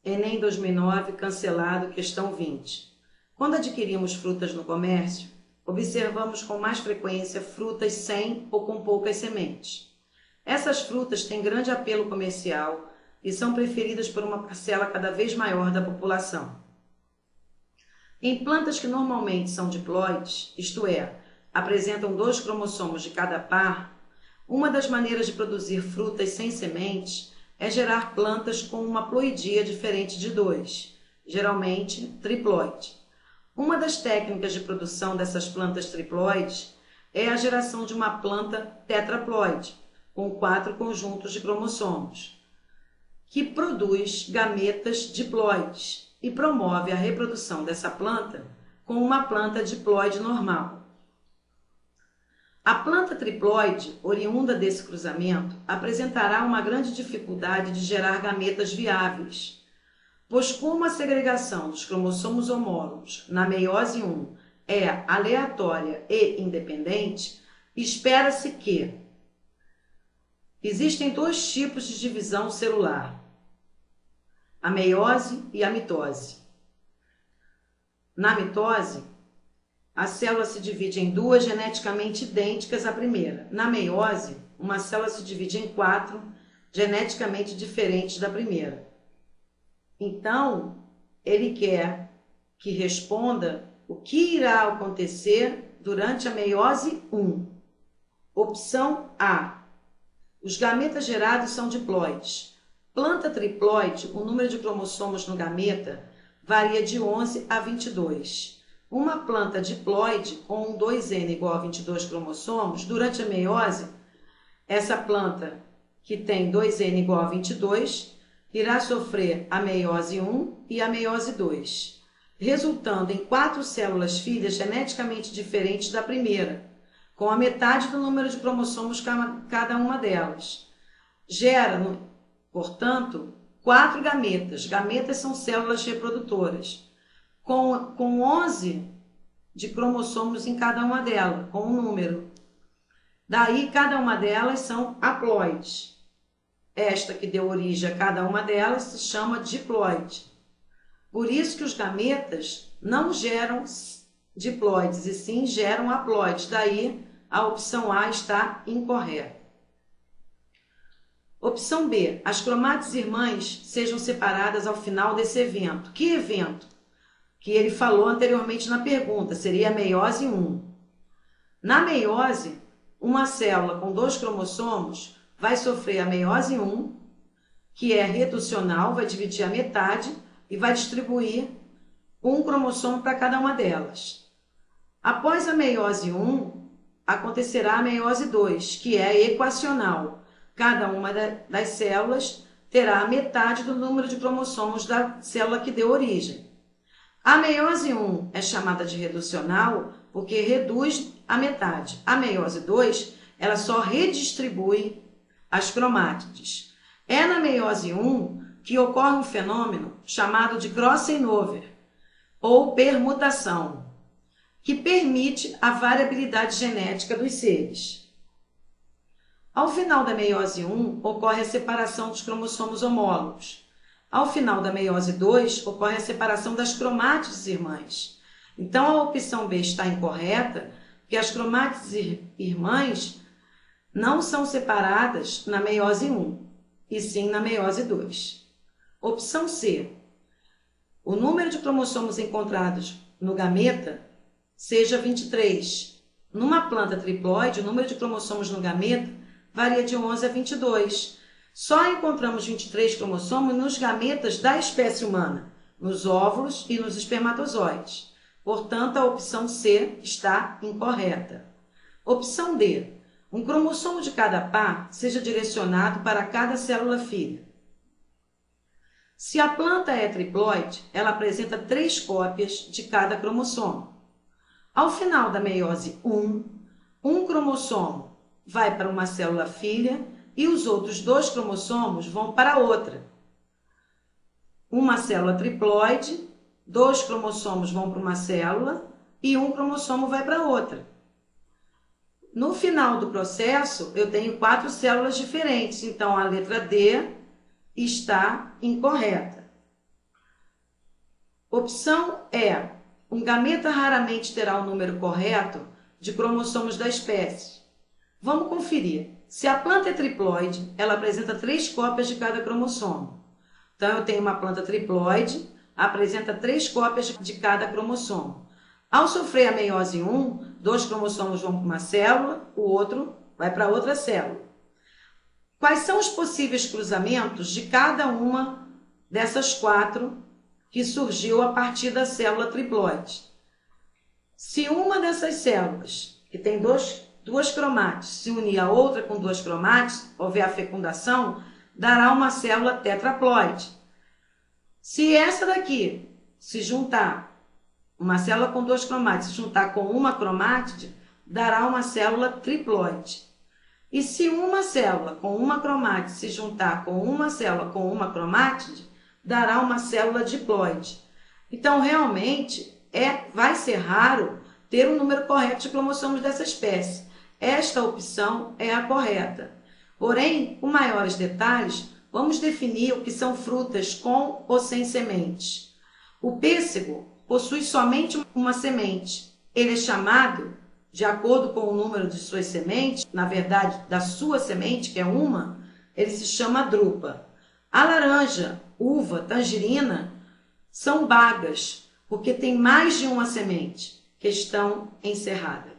Enem 2009, cancelado, questão 20. Quando adquirimos frutas no comércio, observamos com mais frequência frutas sem ou com poucas sementes. Essas frutas têm grande apelo comercial e são preferidas por uma parcela cada vez maior da população. Em plantas que normalmente são diploides, isto é, apresentam 2 cromossomos de cada par, uma das maneiras de produzir frutas sem sementes é gerar plantas com uma ploidia diferente de 2, geralmente triploide. Uma das técnicas de produção dessas plantas triploides é a geração de uma planta tetraploide, com 4 conjuntos de cromossomos, que produz gametas diploides e promove a reprodução dessa planta com uma planta diploide normal. A planta triploide, oriunda desse cruzamento, apresentará uma grande dificuldade de gerar gametas viáveis, pois como a segregação dos cromossomos homólogos na meiose 1 é aleatória e independente, espera-se que existem 2 tipos de divisão celular, a meiose e a mitose. Na mitose, a célula se divide em 2 geneticamente idênticas à primeira. Na meiose, uma célula se divide em 4 geneticamente diferentes da primeira. Então, ele quer que responda o que irá acontecer durante a meiose 1. Opção A. Os gametas gerados são diploides. Planta triploide, o número de cromossomos no gameta varia de 11 a 22. Uma planta diploide com um 2N igual a 22 cromossomos, durante a meiose, essa planta que tem 2N igual a 22, irá sofrer a meiose 1 e a meiose 2, resultando em 4 células filhas geneticamente diferentes da primeira, com a metade do número de cromossomos cada uma delas. Gera, portanto, 4 gametas. Gametas são células reprodutoras, com 11 de cromossomos em cada uma delas, com um número. Daí, cada uma delas são haploides. Esta que deu origem a cada uma delas se chama diploide. Por isso que os gametas não geram diploides, e sim geram haploides. Daí, a opção A está incorreta. Opção B. As cromátides irmãs sejam separadas ao final desse evento. Que evento? Que ele falou anteriormente na pergunta, seria a meiose 1. Na meiose, uma célula com 2 cromossomos vai sofrer a meiose 1, que é reducional, vai dividir a metade e vai distribuir um cromossomo para cada uma delas. Após a meiose 1, acontecerá a meiose 2, que é equacional. Cada uma das células terá a metade do número de cromossomos da célula que deu origem. A meiose 1 é chamada de reducional porque reduz a metade. A meiose 2, ela só redistribui as cromátides. É na meiose 1 que ocorre um fenômeno chamado de crossing over, ou permutação, que permite a variabilidade genética dos seres. Ao final da meiose 1, ocorre a separação dos cromossomos homólogos. Ao final da meiose 2, ocorre a separação das cromátides irmãs. Então, a opção B está incorreta, porque as cromátides irmãs não são separadas na meiose 1, e sim na meiose 2. Opção C. O número de cromossomos encontrados no gameta seja 23. Numa planta triploide, o número de cromossomos no gameta varia de 11 a 22. Só encontramos 23 cromossomos nos gametas da espécie humana, nos óvulos e nos espermatozoides. Portanto, a opção C está incorreta. Opção D. Um cromossomo de cada par seja direcionado para cada célula filha. Se a planta é triploide, ela apresenta 3 cópias de cada cromossomo. Ao final da meiose 1, um cromossomo vai para uma célula filha e os outros 2 cromossomos vão para outra. Uma célula triploide, 2 cromossomos vão para uma célula e um cromossomo vai para outra. No final do processo, eu tenho 4 células diferentes, então a letra D está incorreta. Opção E. Um gameta raramente terá o número correto de cromossomos da espécie. Vamos conferir. Se a planta é triploide, ela apresenta 3 cópias de cada cromossomo. Então, eu tenho uma planta triploide, apresenta 3 cópias de cada cromossomo. Ao sofrer a meiose 1, 2 cromossomos vão para uma célula, o outro vai para outra célula. Quais são os possíveis cruzamentos de cada uma dessas 4 que surgiu a partir da célula triploide? Se uma dessas células, que tem duas cromátides, se unir a outra com 2 cromátides, houver a fecundação, dará uma célula tetraploide. Se essa daqui se juntar, uma célula com 2 cromátides, se juntar com uma cromátide, dará uma célula triploide. E se uma célula com uma cromátide se juntar com uma célula com uma cromátide, dará uma célula diploide. Então, realmente, vai ser raro ter o número correto de cromossomos dessa espécie. Esta opção é a correta. Porém, com maiores detalhes, vamos definir o que são frutas com ou sem sementes. O pêssego possui somente uma semente. Ele é chamado, de acordo com o número de suas sementes, na verdade, da sua semente, que é uma, ele se chama drupa. A laranja, uva, tangerina são bagas, porque tem mais de uma semente que estão encerradas.